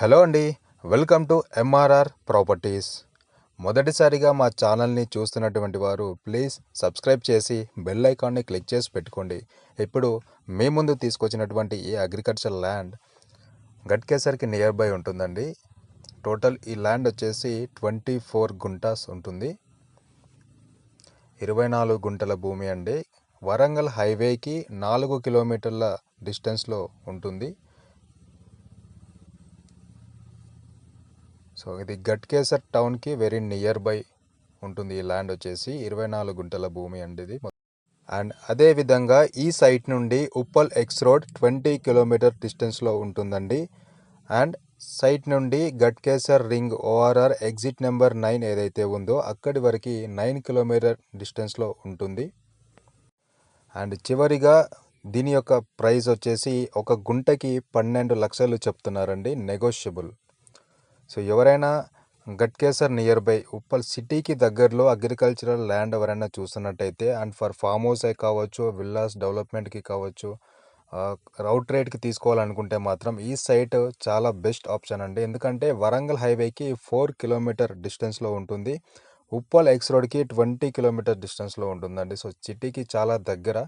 Hello అండి. Welcome to MRR properties. మొదటిసారిగా మా ఛానల్ని చూస్తున్నటువంటి వారు ప్లీజ్ సబ్స్క్రైబ్ చేసి బెల్ ఐకాన్ని క్లిక్ చేసి పెట్టుకోండి. ఇప్పుడు మీ ముందు తీసుకొచ్చినటువంటి ఈ అగ్రికల్చర్ ల్యాండ్ గట్కేసర్కి నియర్ బై ఉంటుందండి. టోటల్ ఈ ల్యాండ్ వచ్చేసి 24 గుంటాస్ ఉంటుంది. 24 గుంటల భూమి అండి. వరంగల్ హైవేకి 4 కిలోమీటర్ల డిస్టెన్స్లో ఉంటుంది. సో ఇది గట్కేసర్ టౌన్కి వెరీ నియర్ బై ఉంటుంది. ఈ ల్యాండ్ వచ్చేసి 24 గుంటల భూమి అండి ఇది. అండ్ అదేవిధంగా ఈ సైట్ నుండి ఉప్పల్ ఎక్స్ రోడ్ 20 కిలోమీటర్ డిస్టెన్స్లో ఉంటుందండి. అండ్ సైట్ నుండి Ghatkesar ring ORR exit number 9 ఏదైతే ఉందో అక్కడి వరకు 9 కిలోమీటర్ డిస్టెన్స్లో ఉంటుంది. అండ్ చివరిగా దీని యొక్క ప్రైస్ వచ్చేసి ఒక గుంటకి 12 లక్షలు చెప్తున్నారండి, నెగోషియబుల్. సో ఎవరైనా గట్కేసర్ నియర్ బై ఉప్పల్ సిటీకి దగ్గరలో అగ్రికల్చరల్ ల్యాండ్ ఎవరైనా చూస్తున్నట్టయితే అండ్ ఫర్ ఫామ్ హౌస్ కావచ్చు, విల్లాస్ డెవలప్మెంట్కి కావచ్చు, రౌట్ రేట్కి తీసుకోవాలనుకుంటే మాత్రం ఈ సైట్ చాలా బెస్ట్ ఆప్షన్ అండి. ఎందుకంటే వరంగల్ హైవేకి 4 కిలోమీటర్ డిస్టెన్స్లో ఉంటుంది. ఉప్పల్ ఎక్స్ రోడ్కి 20 కిలోమీటర్ డిస్టెన్స్లో ఉంటుందండి. సో సిటీకి చాలా దగ్గర.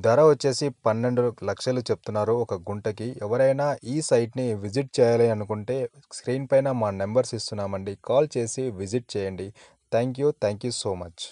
ధర వచ్చేసి 12 లక్షలు చెప్తున్నారు ఒక గుంటకి. ఎవరైనా ఈ సైట్ని విజిట్ చేయాలి అనుకుంటే స్క్రీన్ పైన మా నెంబర్స్ ఇస్తున్నామండి, కాల్ చేసి విజిట్ చేయండి. Thank you so much.